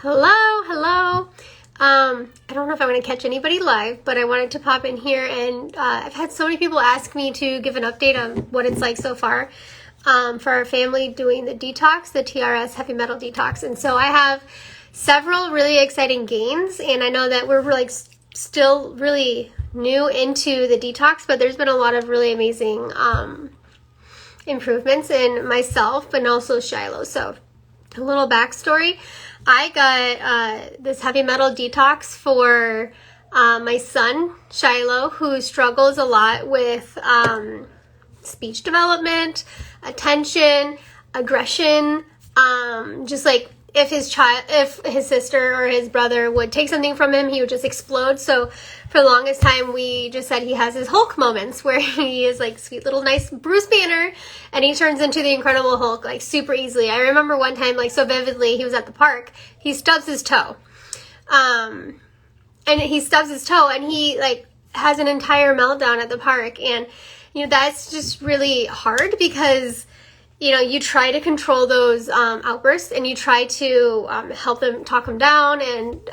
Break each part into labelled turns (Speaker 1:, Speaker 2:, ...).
Speaker 1: Hello, hello. I don't know if I'm going to catch anybody live, but I wanted to pop in here, and I've had so many people ask me to give an update on what it's like so far for our family doing the detox, the TRS heavy metal detox. And so I have several really exciting gains, and I know that we're like still really new into the detox, but there's been a lot of really amazing improvements in myself, but also Shiloh. So a little backstory. I got this heavy metal detox for my son, Shiloh, who struggles a lot with speech development, attention, aggression, just like if his sister or his brother would take something from him, he would just explode. So for the longest time, we just said he has his Hulk moments where he is like sweet little nice Bruce Banner and he turns into the Incredible Hulk like super easily. I remember one time like so vividly, he was at the park, he stubs his toe. And he like has an entire meltdown at the park. And, you know, that's just really hard because, you know, you try to control those outbursts and you try to help them, talk them down. And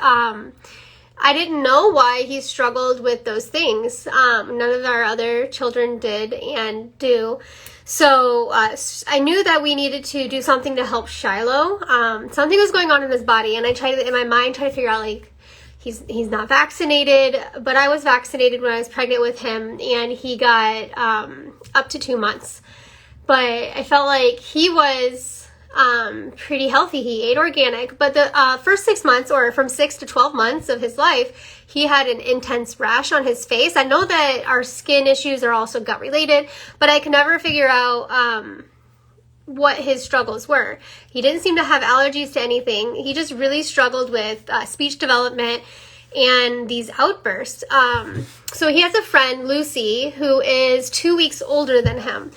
Speaker 1: I didn't know why he struggled with those things. None of our other children did and do. So I knew that we needed to do something to help Shiloh. Something was going on in his body, and I tried to, in my mind, try to figure out like, he's not vaccinated, but I was vaccinated when I was pregnant with him, and he got up to 2 months. But I felt like he was pretty healthy. He ate organic, but the first 6 months, or from 6 to 12 months of his life, he had an intense rash on his face. I know that our skin issues are also gut related, but I could never figure out what his struggles were. He didn't seem to have allergies to anything. He just really struggled with speech development and these outbursts. So he has a friend, Lucy, who is 2 weeks older than him.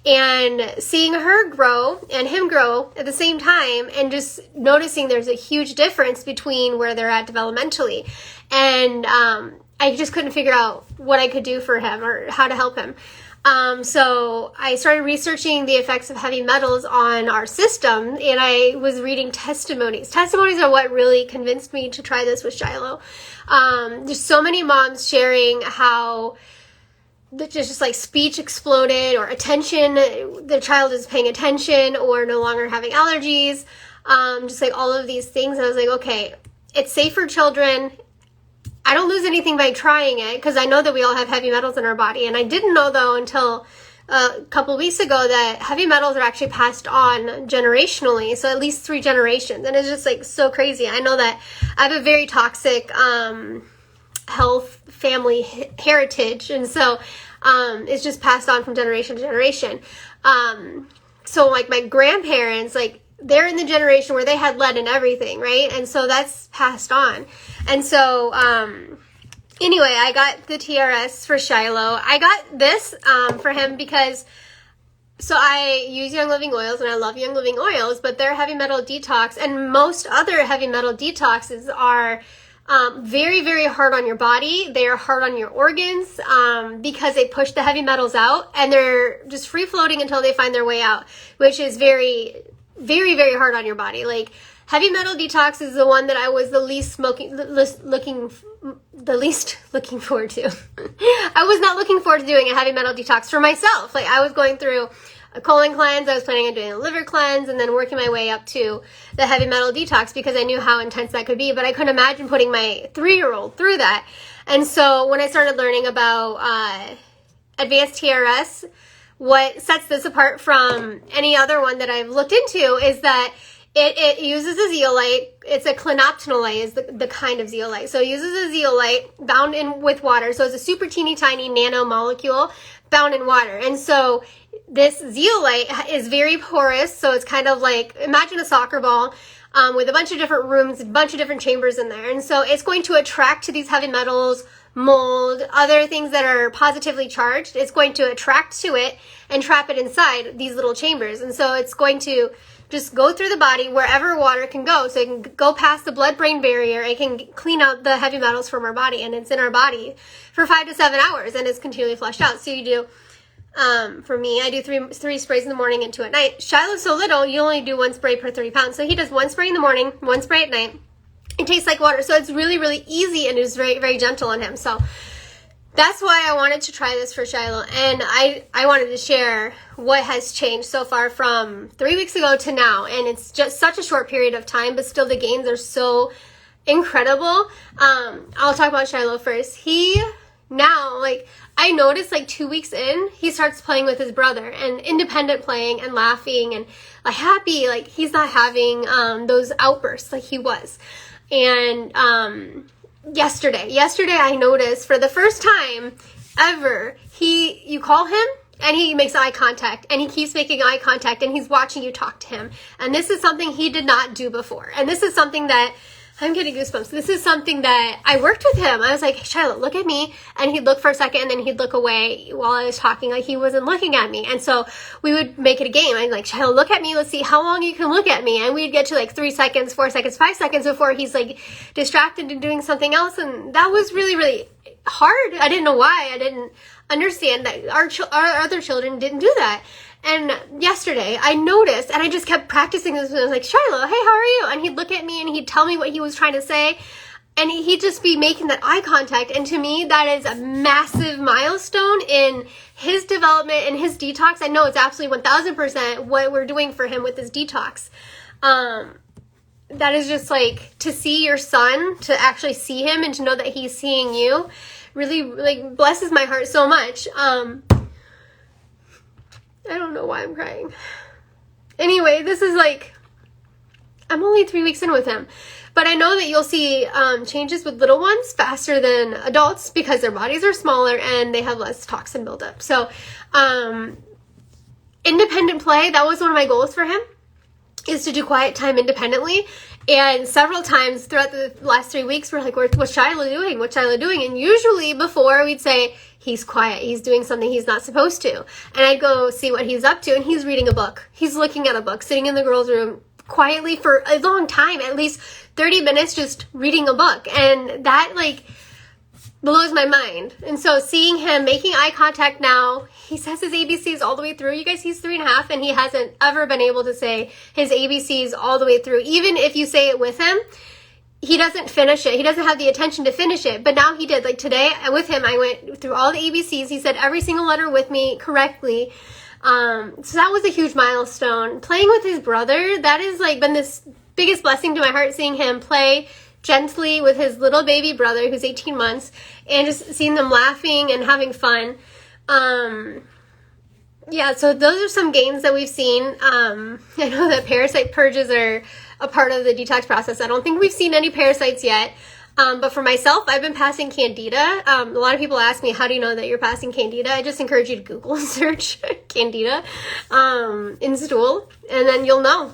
Speaker 1: And seeing her grow and him grow at the same time and just noticing there's a huge difference between where they're at developmentally. And I just couldn't figure out what I could do for him or how to help him. So I started researching the effects of heavy metals on our system, and I was reading testimonies. Testimonies are what really convinced me to try this with Shiloh. There's so many moms sharing how just like speech exploded, or attention, the child is paying attention or no longer having allergies, just like all of these things. And I was like, okay, it's safe for children. I don't lose anything by trying it because I know that we all have heavy metals in our body. And I didn't know though until a couple of weeks ago that heavy metals are actually passed on generationally. So at least 3 generations. And it's just like so crazy. I know that I have a very toxic health family heritage, and so it's just passed on from generation to generation. So like my grandparents, like they're in the generation where they had lead in everything, right? And so that's passed on. And so anyway, I got the TRS for Shiloh. I got this for him because so I use Young Living oils, and I love Young Living oils, but they're heavy metal detox, and most other heavy metal detoxes are very, very hard on your body. They are hard on your organs because they push the heavy metals out, and they're just free floating until they find their way out, which is very, very, very hard on your body. Like heavy metal detox is the one that I was the least looking forward to. I was not looking forward to doing a heavy metal detox for myself. Like I was going through a colon cleanse, I was planning on doing a liver cleanse, and then working my way up to the heavy metal detox because I knew how intense that could be, but I couldn't imagine putting my 3-year-old through that. And so when I started learning about advanced TRS, what sets this apart from any other one that I've looked into is that it uses a zeolite. It's a clinoptenolite is the kind of zeolite. So it uses a zeolite bound in with water. So it's a super teeny tiny nano molecule bound in water. And so this zeolite is very porous. So it's kind of like, imagine a soccer ball with a bunch of different rooms, a bunch of different chambers in there. And so it's going to attract to these heavy metals, mold, other things that are positively charged. It's going to attract to it and trap it inside these little chambers. And so it's going to just go through the body wherever water can go. So it can go past the blood-brain barrier. It can clean out the heavy metals from our body, and it's in our body for 5 to 7 hours, and it's continually flushed out. So you do, for me, I do three sprays in the morning and 2 at night. Shiloh's so little, you only do 1 spray per 30 pounds. So he does 1 spray in the morning, 1 spray at night. It tastes like water. So it's really, really easy and it's very, very gentle on him. So that's why I wanted to try this for Shiloh. And I wanted to share what has changed so far from 3 weeks ago to now. And it's just such a short period of time, but still the gains are so incredible. I'll talk about Shiloh first. He now, like, I noticed like 2 weeks in, he starts playing with his brother and independent playing and laughing and like happy. Like, he's not having those outbursts like he was. And yesterday I noticed for the first time ever, you call him and he makes eye contact and he keeps making eye contact and he's watching you talk to him. And this is something he did not do before. And this is something that I'm getting goosebumps. This is something that I worked with him. I was like, hey, Shiloh, look at me. And he'd look for a second and then he'd look away while I was talking, like he wasn't looking at me. And so we would make it a game. I'm like, Shiloh, look at me. Let's see how long you can look at me. And we'd get to like 3 seconds, 4 seconds, 5 seconds before he's like distracted and doing something else. And that was really, really hard. I didn't know why. I didn't understand that our other children didn't do that. And yesterday I noticed, and I just kept practicing this. I was like, Shiloh, hey, how are you? And he'd look at me and he'd tell me what he was trying to say. And he'd just be making that eye contact. And to me, that is a massive milestone in his development and his detox. I know it's absolutely 1000% what we're doing for him with his detox. That is just like, to see your son, to actually see him and to know that he's seeing you really like blesses my heart so much. I don't know why I'm crying. Anyway, this is like, I'm only 3 weeks in with him. But I know that you'll see changes with little ones faster than adults because their bodies are smaller and they have less toxin buildup. So, independent play, that was one of my goals for him, is to do quiet time independently. And several times throughout the last 3 weeks, we're like, what's Shiloh doing? What's Shiloh doing? And usually before we'd say, he's quiet. He's doing something he's not supposed to. And I'd go see what he's up to. And he's reading a book. He's looking at a book, sitting in the girls' room quietly for a long time, at least 30 minutes just reading a book. And that like blows my mind. And so seeing him making eye contact now, he says his ABCs all the way through. You guys, he's 3.5 and he hasn't ever been able to say his ABCs all the way through. Even if you say it with him, he doesn't finish it. He doesn't have the attention to finish it. But now he did. Like today with him, I went through all the ABCs. He said every single letter with me correctly. So that was a huge milestone. Playing with his brother, that has like been this biggest blessing to my heart, seeing him play gently with his little baby brother who's 18 months and just seeing them laughing and having fun. Yeah, so those are some gains that we've seen. I know that parasite purges are a part of the detox process. I don't think we've seen any parasites yet. But for myself, I've been passing Candida. A lot of people ask me, how do you know that you're passing Candida? I just encourage you to Google and search Candida in stool, and then you'll know.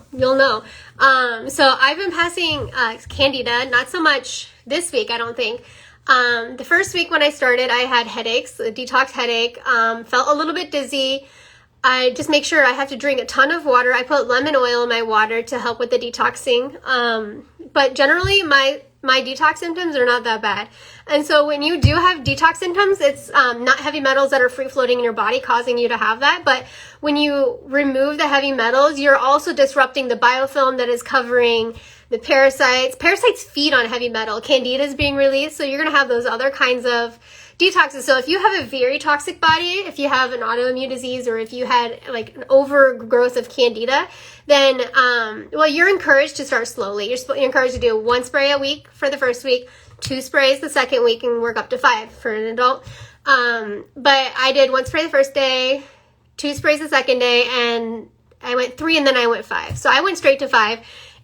Speaker 1: So I've been passing Candida, not so much this week, I don't think. The first week when I started, I had headaches, a detox headache, felt a little bit dizzy. I just make sure I have to drink a ton of water. I put lemon oil in my water to help with the detoxing. But generally, my detox symptoms are not that bad. And so when you do have detox symptoms, it's not heavy metals that are free floating in your body causing you to have that. But when you remove the heavy metals, you're also disrupting the biofilm that is covering the parasites. Parasites feed on heavy metal. Candida is being released. So you're going to have those other kinds of detoxes. So if you have a very toxic body, if you have an autoimmune disease, or if you had like an overgrowth of Candida, then, well, you're encouraged to start slowly. You're encouraged to do 1 spray a week for the first week, 2 sprays the second week, and work up to 5 for an adult. But I did 1 spray the first day, 2 sprays the second day, and I went 3 and then I went 5. So I went straight to 5,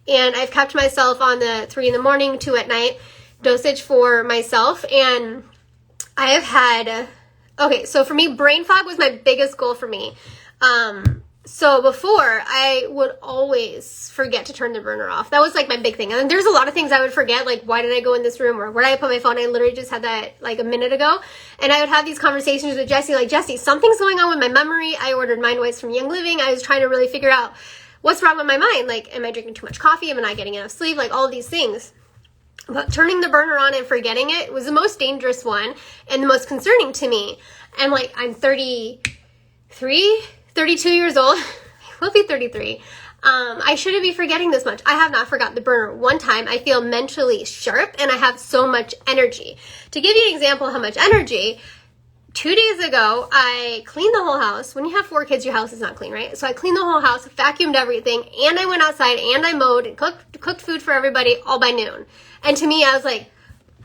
Speaker 1: and I've kept myself on the 3 in the morning, 2 at night dosage for myself. And I have had, okay, so for me, brain fog was my biggest goal for me. So before, I would always forget to turn the burner off. That was like my big thing. And there's a lot of things I would forget, like why did I go in this room, or where did I put my phone? I literally just had that like a minute ago. And I would have these conversations with Jessie, like, Jessie, something's going on with my memory. I ordered Mind Wise from Young Living. I was trying to really figure out what's wrong with my mind. Like, am I drinking too much coffee? Am I not getting enough sleep? Like all these things. But turning the burner on and forgetting it was the most dangerous one and the most concerning to me. And like, I'm 32 years old. I will be 33. I shouldn't be forgetting this much. I have not forgotten the burner one time. I feel mentally sharp and I have so much energy. To give you an example of how much energy, 2 days ago, I cleaned the whole house. When you have 4 kids, your house is not clean, right? So I cleaned the whole house, vacuumed everything, and I went outside and I mowed and cooked food for everybody all by noon. And to me, I was like,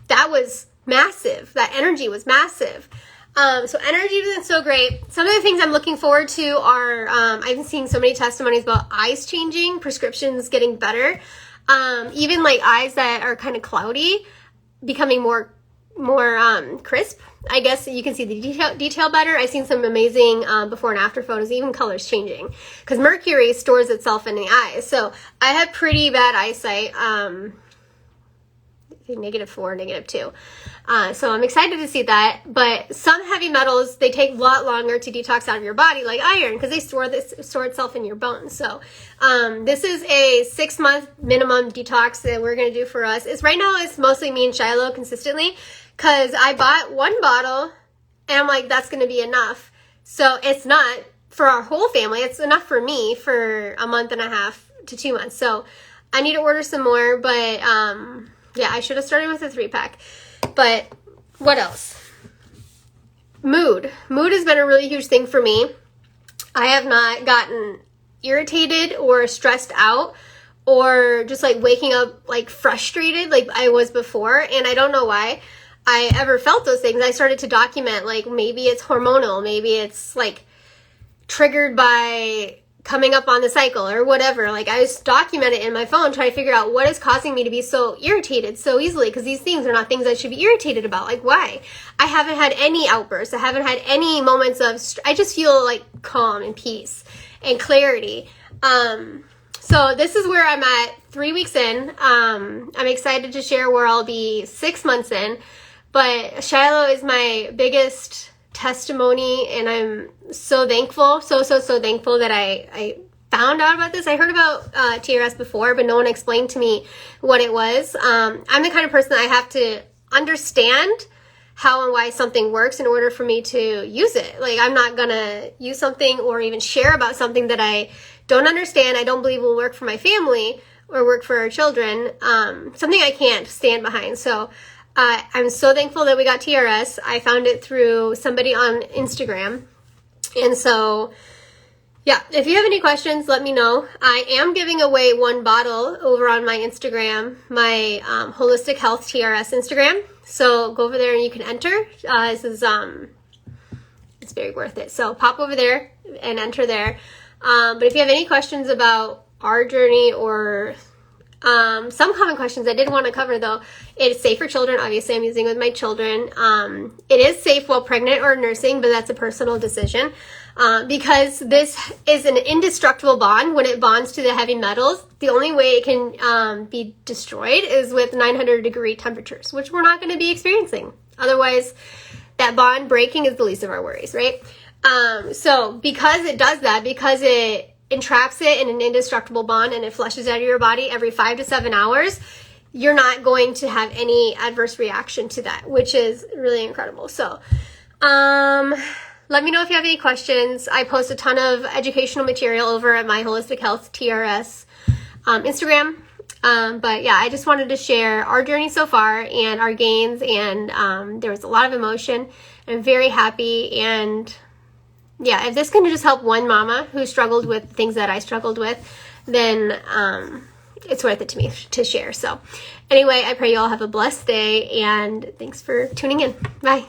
Speaker 1: that was massive. That energy was massive. So energy isn't so great. Some of the things I'm looking forward to are, I've been seeing so many testimonies about eyes changing, prescriptions getting better. Even like eyes that are kind of cloudy, becoming more crisp. I guess you can see the detail better. I've seen some amazing before and after photos, even colors changing. Because mercury stores itself in the eyes. So I have pretty bad eyesight. -4, -2. So I'm excited to see that. But some heavy metals, they take a lot longer to detox out of your body, like iron, because they store itself in your bones. So this is a 6-month minimum detox that we're going to do for us. Right now it's mostly me and Shiloh consistently, because I bought 1 bottle and I'm like, that's going to be enough. So it's not for our whole family. It's enough for me for a month and a half to 2 months. So I need to order some more, but yeah, I should have started with a 3-pack. But what else? Mood. Mood has been a really huge thing for me. I have not gotten irritated or stressed out or just like waking up like frustrated like I was before. And I don't know why I ever felt those things. I started to document, like, maybe it's hormonal, maybe it's like triggered by coming up on the cycle or whatever. Like, I just document it in my phone, try to figure out what is causing me to be so irritated so easily, because these things are not things I should be irritated about. Like, why? I haven't had any outbursts. I haven't had any moments of I just feel like calm and peace and clarity. So this is where I'm at 3 weeks in. I'm excited to share where I'll be 6 months in. But Shiloh is my biggest testimony, and I'm so thankful, so thankful that I found out about this. I heard about TRS before, but no one explained to me what it was. I'm the kind of person that I have to understand how and why something works in order for me to use it. Like, I'm not gonna use something or even share about something that I don't understand, I don't believe will work for my family or work for our children, something I can't stand behind. So I'm so thankful that we got TRS. I found it through somebody on Instagram. And so, yeah, if you have any questions, let me know. I am giving away 1 bottle over on my Instagram, my Holistic Health TRS Instagram. So go over there and you can enter. This is, it's very worth it. So pop over there and enter there. But if you have any questions about our journey or some common questions I did want to cover, though, it's safe for children. Obviously, I'm using it with my children. It is safe while pregnant or nursing, but that's a personal decision because this is an indestructible bond. When it bonds to the heavy metals, the only way it can be destroyed is with 900-degree temperatures, which we're not going to be experiencing. Otherwise, that bond breaking is the least of our worries, right? So because it does that, because it entraps it in an indestructible bond and it flushes out of your body every 5 to 7 hours, you're not going to have any adverse reaction to that, which is really incredible. So let me know if you have any questions. I post a ton of educational material over at my Holistic Health TRS Instagram. But yeah, I just wanted to share our journey so far and our gains, and there was a lot of emotion. I'm very happy, and yeah, if this can just help one mama who struggled with things that I struggled with, then it's worth it to me to share. So anyway, I pray you all have a blessed day, and thanks for tuning in. Bye.